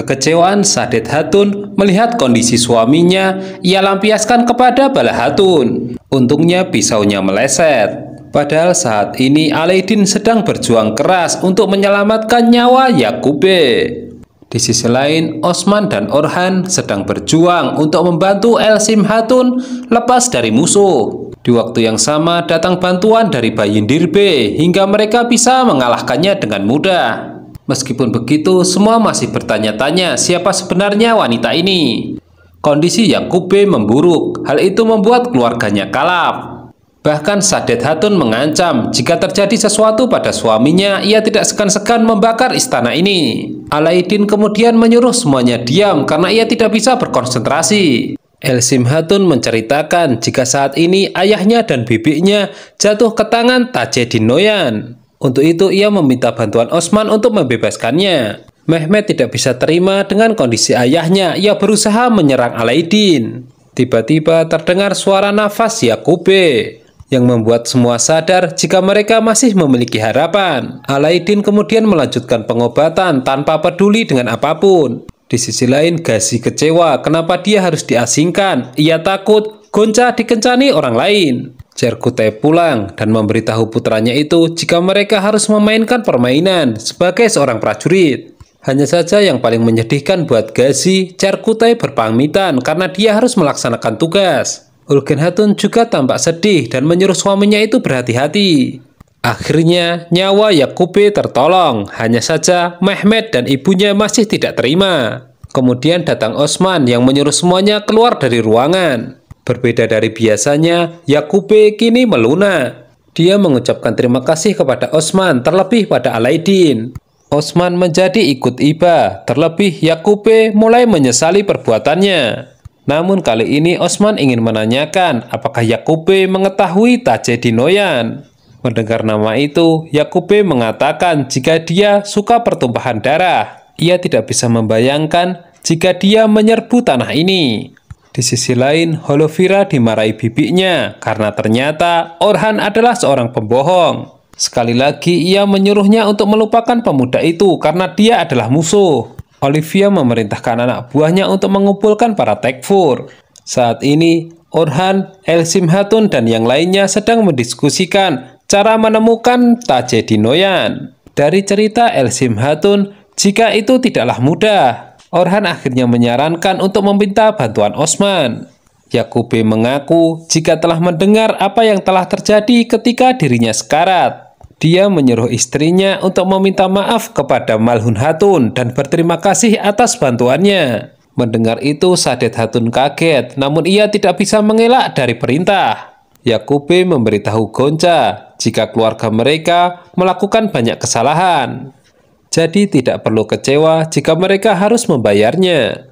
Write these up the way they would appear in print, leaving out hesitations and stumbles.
Kekecewaan Sadet Hatun melihat kondisi suaminya ia lampiaskan kepada Bala Hatun. Untungnya pisaunya meleset. Padahal saat ini Alaidin sedang berjuang keras untuk menyelamatkan nyawa Yakube. Di sisi lain, Osman dan Orhan sedang berjuang untuk membantu Elsim Hatun lepas dari musuh. Di waktu yang sama datang bantuan dari Bayindir B hingga mereka bisa mengalahkannya dengan mudah. Meskipun begitu, semua masih bertanya-tanya siapa sebenarnya wanita ini. Kondisi Yakube memburuk, hal itu membuat keluarganya kalap. Bahkan Sadet Hatun mengancam jika terjadi sesuatu pada suaminya, ia tidak segan-segan membakar istana ini. Alaidin kemudian menyuruh semuanya diam karena ia tidak bisa berkonsentrasi. Elsim Hatun menceritakan jika saat ini ayahnya dan bibinya jatuh ke tangan Tajeddin Noyan. Untuk itu ia meminta bantuan Osman untuk membebaskannya. Mehmet tidak bisa terima dengan kondisi ayahnya, ia berusaha menyerang Alaidin. Tiba-tiba terdengar suara nafas Yakube yang membuat semua sadar jika mereka masih memiliki harapan. Alaidin kemudian melanjutkan pengobatan tanpa peduli dengan apapun. Di sisi lain, Gazi kecewa kenapa dia harus diasingkan. Ia takut Gonca dikencani orang lain. Cerkutai pulang dan memberitahu putranya itu jika mereka harus memainkan permainan sebagai seorang prajurit. Hanya saja yang paling menyedihkan buat Gazi, Cerkutai berpamitan karena dia harus melaksanakan tugas. Ulgen Hatun juga tampak sedih dan menyuruh suaminya itu berhati-hati. Akhirnya nyawa Yakube tertolong, hanya saja Mehmet dan ibunya masih tidak terima. Kemudian datang Osman yang menyuruh semuanya keluar dari ruangan. Berbeda dari biasanya, Yakube kini melunak. Dia mengucapkan terima kasih kepada Osman, terlebih pada Alaidin. Osman menjadi ikut iba, terlebih Yakube mulai menyesali perbuatannya. Namun kali ini Osman ingin menanyakan apakah Yakube mengetahui Tajeddin Noyan. Mendengar nama itu, Yakube mengatakan jika dia suka pertumpahan darah. Ia tidak bisa membayangkan jika dia menyerbu tanah ini. Di sisi lain, Holovira dimarahi bibinya karena ternyata Orhan adalah seorang pembohong. Sekali lagi ia menyuruhnya untuk melupakan pemuda itu karena dia adalah musuh. Olivia memerintahkan anak buahnya untuk mengumpulkan para tekfur. Saat ini, Orhan, Elsim Hatun, dan yang lainnya sedang mendiskusikan cara menemukan Tajeddin Noyan. Dari cerita Elsim Hatun, jika itu tidaklah mudah, Orhan akhirnya menyarankan untuk meminta bantuan Osman. Yakube mengaku jika telah mendengar apa yang telah terjadi ketika dirinya sekarat. Dia menyuruh istrinya untuk meminta maaf kepada Malhun Hatun dan berterima kasih atas bantuannya. Mendengar itu Sadet Hatun kaget, namun ia tidak bisa mengelak dari perintah. Yakube memberitahu Gonca jika keluarga mereka melakukan banyak kesalahan. Jadi tidak perlu kecewa jika mereka harus membayarnya.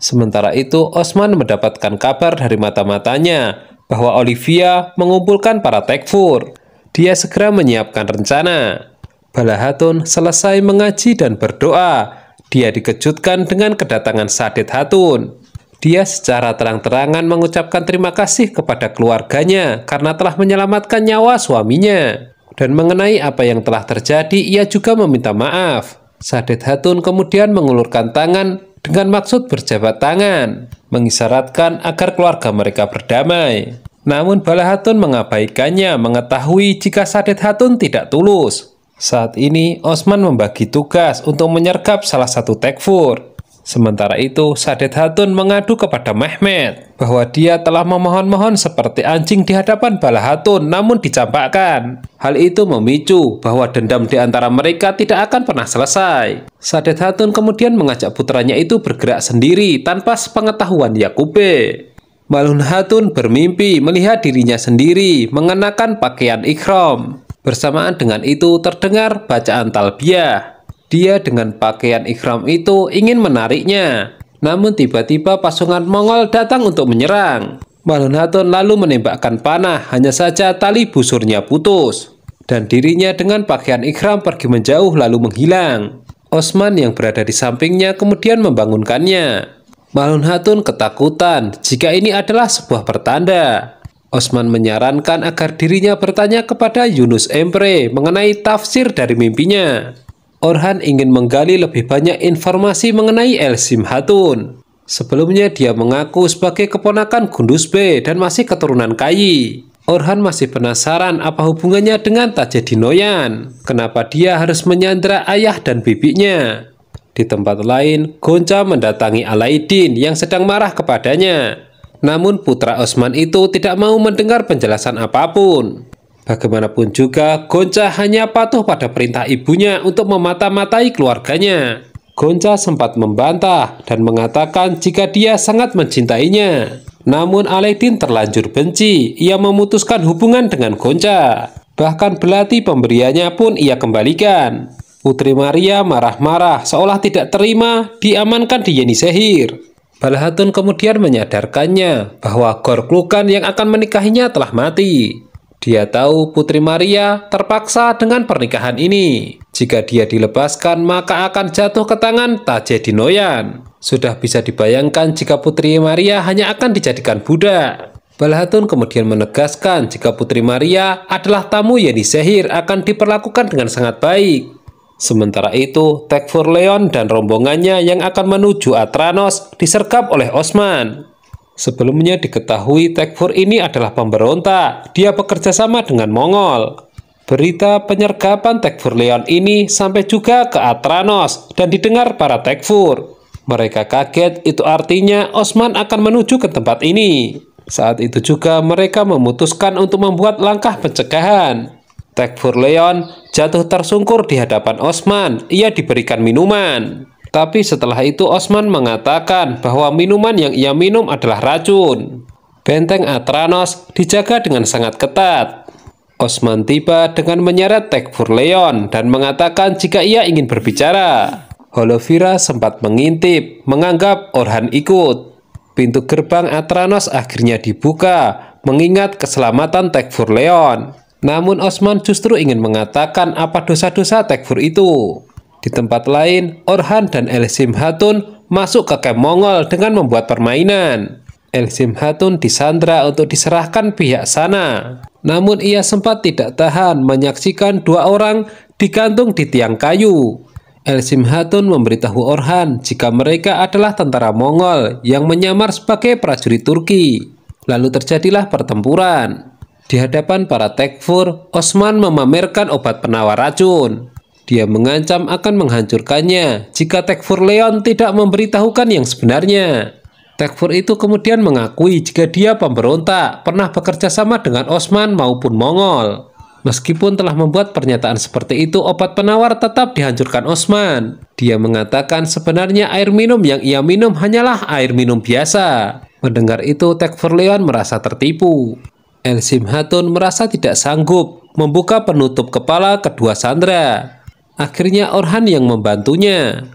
Sementara itu Osman mendapatkan kabar dari mata-matanya bahwa Olivia mengumpulkan para tekfur. Dia segera menyiapkan rencana. Bala Hatun selesai mengaji dan berdoa. Dia dikejutkan dengan kedatangan Sadet Hatun. Dia secara terang-terangan mengucapkan terima kasih kepada keluarganya karena telah menyelamatkan nyawa suaminya. Dan mengenai apa yang telah terjadi, ia juga meminta maaf. Sadet Hatun kemudian mengulurkan tangan dengan maksud berjabat tangan, mengisyaratkan agar keluarga mereka berdamai. Namun Bala Hatun mengabaikannya, mengetahui jika Sadet Hatun tidak tulus. Saat ini Osman membagi tugas untuk menyergap salah satu tekfur. Sementara itu Sadet Hatun mengadu kepada Mehmet bahwa dia telah memohon-mohon seperti anjing di hadapan Bala Hatun namun dicampakkan. Hal itu memicu bahwa dendam di antara mereka tidak akan pernah selesai. Sadet Hatun kemudian mengajak putranya itu bergerak sendiri tanpa sepengetahuan Yakube. Malhun Hatun bermimpi melihat dirinya sendiri mengenakan pakaian ikhram. Bersamaan dengan itu terdengar bacaan talbiyah. Dia dengan pakaian ikhram itu ingin menariknya. Namun tiba-tiba pasukan Mongol datang untuk menyerang. Malhun Hatun lalu menembakkan panah, hanya saja tali busurnya putus. Dan dirinya dengan pakaian ikhram pergi menjauh lalu menghilang. Osman yang berada di sampingnya kemudian membangunkannya. Malhun Hatun ketakutan jika ini adalah sebuah pertanda. Osman menyarankan agar dirinya bertanya kepada Yunus Emre mengenai tafsir dari mimpinya. Orhan ingin menggali lebih banyak informasi mengenai Elsim Hatun. Sebelumnya dia mengaku sebagai keponakan Gundus B dan masih keturunan Kayi. Orhan masih penasaran apa hubungannya dengan Tajeddin Noyan. Kenapa dia harus menyandra ayah dan bibinya? Di tempat lain, Gonca mendatangi Alaidin yang sedang marah kepadanya. Namun putra Osman itu tidak mau mendengar penjelasan apapun. Bagaimanapun juga, Gonca hanya patuh pada perintah ibunya untuk memata-matai keluarganya. Gonca sempat membantah dan mengatakan jika dia sangat mencintainya. Namun Alaidin terlanjur benci, ia memutuskan hubungan dengan Gonca. Bahkan belati pemberiannya pun ia kembalikan. Putri Maria marah-marah seolah tidak terima diamankan di Yenisehir. Bala Hatun kemudian menyadarkannya bahwa Gorklukan yang akan menikahinya telah mati. Dia tahu Putri Maria terpaksa dengan pernikahan ini. Jika dia dilepaskan maka akan jatuh ke tangan Tajeddin Noyan. Sudah bisa dibayangkan jika Putri Maria hanya akan dijadikan budak. Bala Hatun kemudian menegaskan jika Putri Maria adalah tamu Yenisehir akan diperlakukan dengan sangat baik. Sementara itu, Tekfur Leon dan rombongannya yang akan menuju Atranos disergap oleh Osman. Sebelumnya diketahui Tekfur ini adalah pemberontak. Dia bekerja sama dengan Mongol. Berita penyergapan Tekfur Leon ini sampai juga ke Atranos dan didengar para Tekfur. Mereka kaget, itu artinya Osman akan menuju ke tempat ini. Saat itu juga mereka memutuskan untuk membuat langkah pencegahan. Tekfur Leon jatuh tersungkur di hadapan Osman. Ia diberikan minuman. Tapi setelah itu Osman mengatakan bahwa minuman yang ia minum adalah racun. Benteng Atranos dijaga dengan sangat ketat. Osman tiba dengan menyeret Tekfur Leon dan mengatakan jika ia ingin berbicara. Holovira sempat mengintip, menganggap Orhan ikut. Pintu gerbang Atranos akhirnya dibuka, mengingat keselamatan Tekfur Leon. Namun Osman justru ingin mengatakan apa dosa-dosa Tekfur itu. Di tempat lain, Orhan dan Elsim Hatun masuk ke kamp Mongol dengan membuat permainan. Elsim Hatun disandra untuk diserahkan pihak sana. Namun ia sempat tidak tahan menyaksikan dua orang digantung di tiang kayu. Elsim Hatun memberitahu Orhan jika mereka adalah tentara Mongol yang menyamar sebagai prajurit Turki. Lalu terjadilah pertempuran. Di hadapan para Tekfur, Osman memamerkan obat penawar racun. Dia mengancam akan menghancurkannya jika Tekfur Leon tidak memberitahukan yang sebenarnya. Tekfur itu kemudian mengakui jika dia pemberontak, pernah bekerja sama dengan Osman maupun Mongol. Meskipun telah membuat pernyataan seperti itu, obat penawar tetap dihancurkan Osman. Dia mengatakan sebenarnya air minum yang ia minum hanyalah air minum biasa. Mendengar itu, Tekfur Leon merasa tertipu. Elsim Hatun merasa tidak sanggup membuka penutup kepala kedua sandera. Akhirnya Orhan yang membantunya.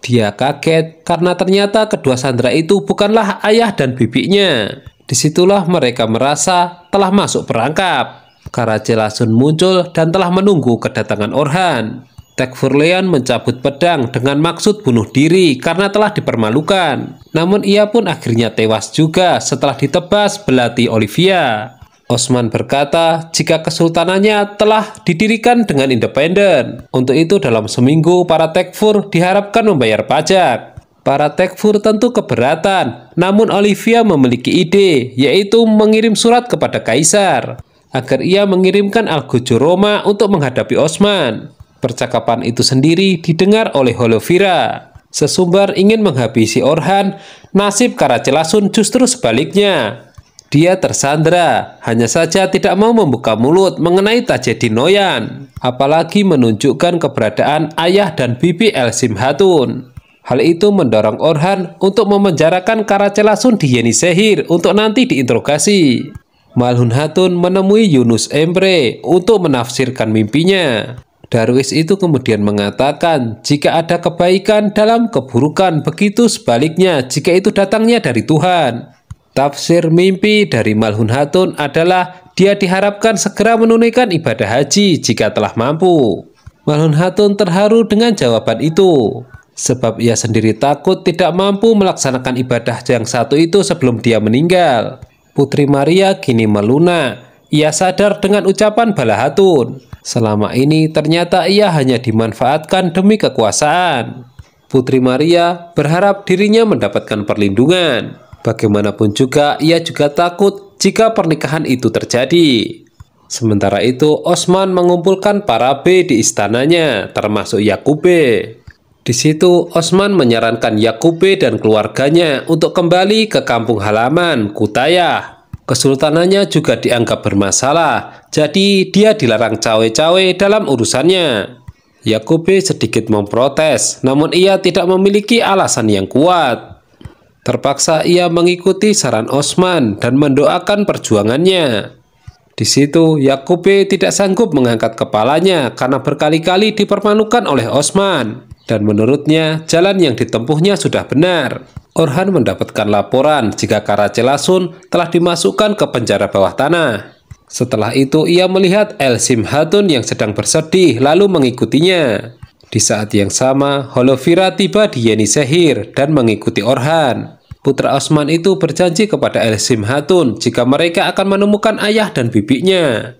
Dia kaget karena ternyata kedua sandera itu bukanlah ayah dan bibinya. Disitulah mereka merasa telah masuk perangkap. Karacelasun muncul dan telah menunggu kedatangan Orhan. Tekfur Leon mencabut pedang dengan maksud bunuh diri karena telah dipermalukan. Namun ia pun akhirnya tewas juga setelah ditebas belati Olivia. Osman berkata jika kesultanannya telah didirikan dengan independen. Untuk itu dalam seminggu para Tekfur diharapkan membayar pajak. Para Tekfur tentu keberatan, namun Olivia memiliki ide, yaitu mengirim surat kepada Kaisar agar ia mengirimkan Al-Gujur Roma untuk menghadapi Osman. Percakapan itu sendiri didengar oleh Holovira. Sesumbar ingin menghabisi Orhan, nasib Karacelasun justru sebaliknya. Dia tersandra, hanya saja tidak mau membuka mulut mengenai Tajeddin Noyan, apalagi menunjukkan keberadaan ayah dan bibi Elsim Hatun. Hal itu mendorong Orhan untuk memenjarakan Karacelasun di Yenisehir untuk nanti diinterogasi. Malhun Hatun menemui Yunus Emre untuk menafsirkan mimpinya. Darwis itu kemudian mengatakan jika ada kebaikan dalam keburukan, begitu sebaliknya jika itu datangnya dari Tuhan. Tafsir mimpi dari Malhun Hatun adalah dia diharapkan segera menunaikan ibadah haji jika telah mampu. Malhun Hatun terharu dengan jawaban itu, sebab ia sendiri takut tidak mampu melaksanakan ibadah yang satu itu sebelum dia meninggal. Putri Maria kini melunak. Ia sadar dengan ucapan Bala Hatun. Selama ini ternyata ia hanya dimanfaatkan demi kekuasaan. Putri Maria berharap dirinya mendapatkan perlindungan. Bagaimanapun juga, ia juga takut jika pernikahan itu terjadi. Sementara itu, Osman mengumpulkan para B di istananya, termasuk Yakube. Di situ, Osman menyarankan Yakube dan keluarganya untuk kembali ke kampung halaman, Kutayah. Kesultanannya juga dianggap bermasalah, jadi dia dilarang cawe-cawe dalam urusannya. Yakube sedikit memprotes, namun ia tidak memiliki alasan yang kuat. Terpaksa ia mengikuti saran Osman dan mendoakan perjuangannya. Di situ, Yakube tidak sanggup mengangkat kepalanya karena berkali-kali dipermalukan oleh Osman. Dan menurutnya, jalan yang ditempuhnya sudah benar. Orhan mendapatkan laporan jika Karacelasun telah dimasukkan ke penjara bawah tanah. Setelah itu, ia melihat Elsim Hatun yang sedang bersedih lalu mengikutinya. Di saat yang sama, Holovira tiba di Yenisehir dan mengikuti Orhan. Putra Osman itu berjanji kepada Elsim Hatun jika mereka akan menemukan ayah dan bibinya.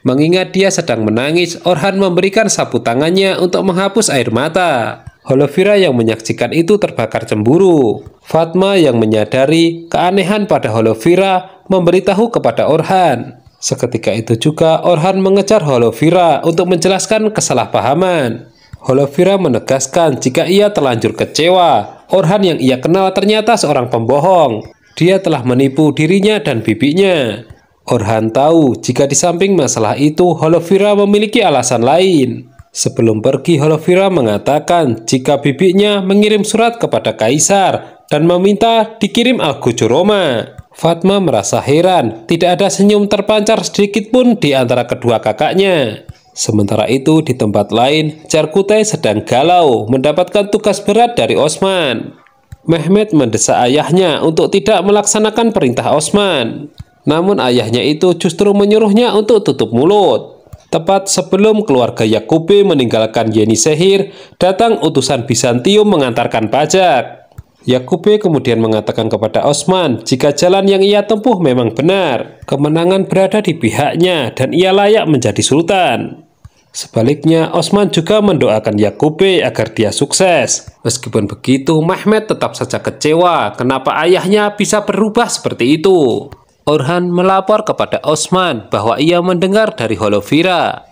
Mengingat dia sedang menangis, Orhan memberikan sapu tangannya untuk menghapus air mata. Holovira yang menyaksikan itu terbakar cemburu. Fatma yang menyadari keanehan pada Holovira memberitahu kepada Orhan. Seketika itu juga Orhan mengejar Holovira untuk menjelaskan kesalahpahaman. Holovira menegaskan jika ia terlanjur kecewa. Orhan yang ia kenal ternyata seorang pembohong. Dia telah menipu dirinya dan bibinya. Orhan tahu jika di samping masalah itu Holovira memiliki alasan lain. Sebelum pergi, Holovira mengatakan jika bibinya mengirim surat kepada Kaisar dan meminta dikirim Al-Gujur Roma. Fatma merasa heran, tidak ada senyum terpancar sedikit pun di antara kedua kakaknya. Sementara itu di tempat lain, Cerkutai sedang galau mendapatkan tugas berat dari Osman. Mehmet mendesak ayahnya untuk tidak melaksanakan perintah Osman. Namun ayahnya itu justru menyuruhnya untuk tutup mulut. Tepat sebelum keluarga Yakube meninggalkan Yenisehir, datang utusan Bizantium mengantarkan pajak. Yakube kemudian mengatakan kepada Osman jika jalan yang ia tempuh memang benar, kemenangan berada di pihaknya dan ia layak menjadi sultan. Sebaliknya, Osman juga mendoakan Yakube agar dia sukses. Meskipun begitu, Mehmet tetap saja kecewa kenapa ayahnya bisa berubah seperti itu. Orhan melapor kepada Osman bahwa ia mendengar dari Holovira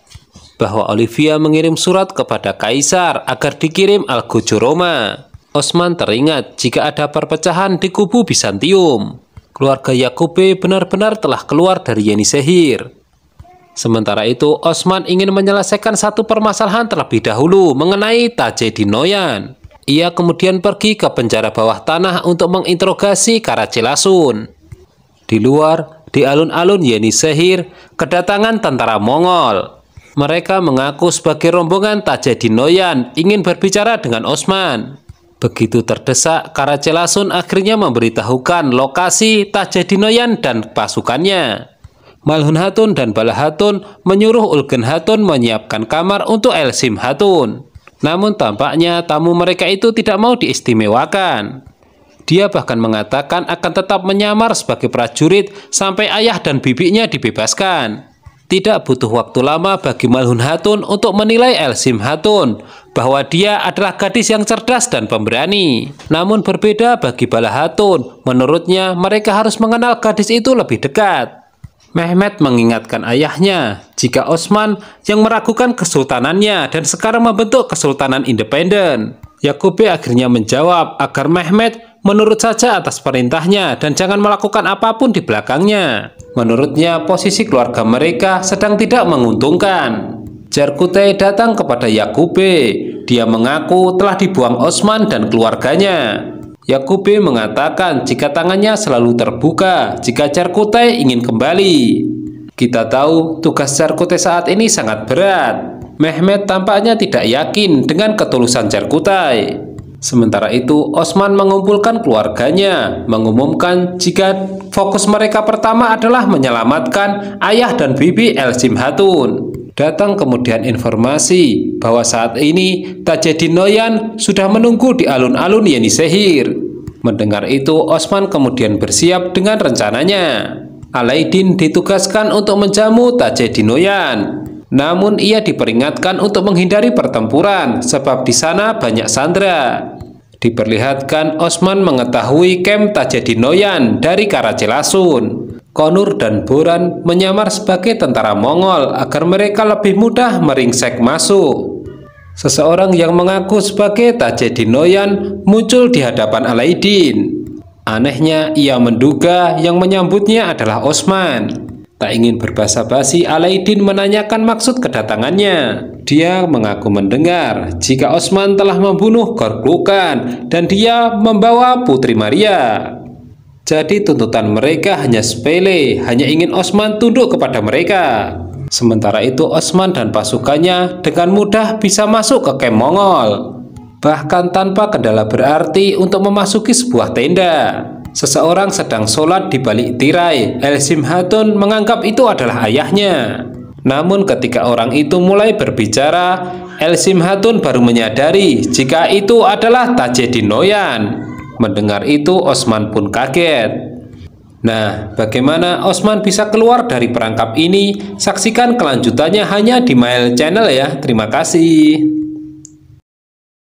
bahwa Olivia mengirim surat kepada Kaisar agar dikirim Al-Gujur Roma. Osman teringat jika ada perpecahan di kubu Bizantium. Keluarga Yakube benar-benar telah keluar dari Yenisehir. Sementara itu, Osman ingin menyelesaikan satu permasalahan terlebih dahulu mengenai Tajedinoyan. Ia kemudian pergi ke penjara bawah tanah untuk menginterogasi Karacelasun. Di luar, di alun-alun Yenisehir, kedatangan tentara Mongol. Mereka mengaku sebagai rombongan Tajedinoyan ingin berbicara dengan Osman. Begitu terdesak, Karacelasun akhirnya memberitahukan lokasi Tajedinoyan dan pasukannya. Malhun Hatun dan Bala Hatun menyuruh Ulgen Hatun menyiapkan kamar untuk Elsim Hatun. Namun tampaknya tamu mereka itu tidak mau diistimewakan. Dia bahkan mengatakan akan tetap menyamar sebagai prajurit sampai ayah dan bibinya dibebaskan. Tidak butuh waktu lama bagi Malhun Hatun untuk menilai Elsim Hatun bahwa dia adalah gadis yang cerdas dan pemberani. Namun berbeda bagi Bala Hatun, menurutnya mereka harus mengenal gadis itu lebih dekat. Mehmet mengingatkan ayahnya jika Osman yang meragukan kesultanannya dan sekarang membentuk kesultanan independen. Yakube akhirnya menjawab agar Mehmet menurut saja atas perintahnya dan jangan melakukan apapun di belakangnya. Menurutnya posisi keluarga mereka sedang tidak menguntungkan. Cerkutai datang kepada Yakube. Dia mengaku telah dibuang Osman dan keluarganya. Yakube mengatakan jika tangannya selalu terbuka jika Cerkutai ingin kembali. Kita tahu tugas Cerkutai saat ini sangat berat. Mehmet tampaknya tidak yakin dengan ketulusan Cerkutai. Sementara itu, Osman mengumpulkan keluarganya, mengumumkan jika fokus mereka pertama adalah menyelamatkan ayah dan bibi Elsim Hatun. Datang kemudian informasi bahwa saat ini Tajedinoyan sudah menunggu di alun-alun Yenisehir. Mendengar itu, Osman kemudian bersiap dengan rencananya. Alaidin ditugaskan untuk menjamu Tajedinoyan. Namun ia diperingatkan untuk menghindari pertempuran sebab di sana banyak sandera. Diperlihatkan Osman mengetahui kem Tajadinoyan dari Karacelasun. Konur dan Boran menyamar sebagai tentara Mongol agar mereka lebih mudah meringsek masuk. Seseorang yang mengaku sebagai Tajadinoyan muncul di hadapan Alaidin. Anehnya, ia menduga yang menyambutnya adalah Osman. Tak ingin berbasa-basi, Alaidin menanyakan maksud kedatangannya. Dia mengaku mendengar jika Osman telah membunuh Gorklukan dan dia membawa Putri Maria. Jadi tuntutan mereka hanya sepele, hanya ingin Osman tunduk kepada mereka. Sementara itu Osman dan pasukannya dengan mudah bisa masuk ke kem Mongol, bahkan tanpa kendala berarti untuk memasuki sebuah tenda. Seseorang sedang sholat di balik tirai. Elsim Hatun menganggap itu adalah ayahnya. Namun ketika orang itu mulai berbicara, Elsim Hatun baru menyadari jika itu adalah Tajadinoyan. Mendengar itu Osman pun kaget. Nah, bagaimana Osman bisa keluar dari perangkap ini? Saksikan kelanjutannya hanya di Mail Channel ya. Terima kasih.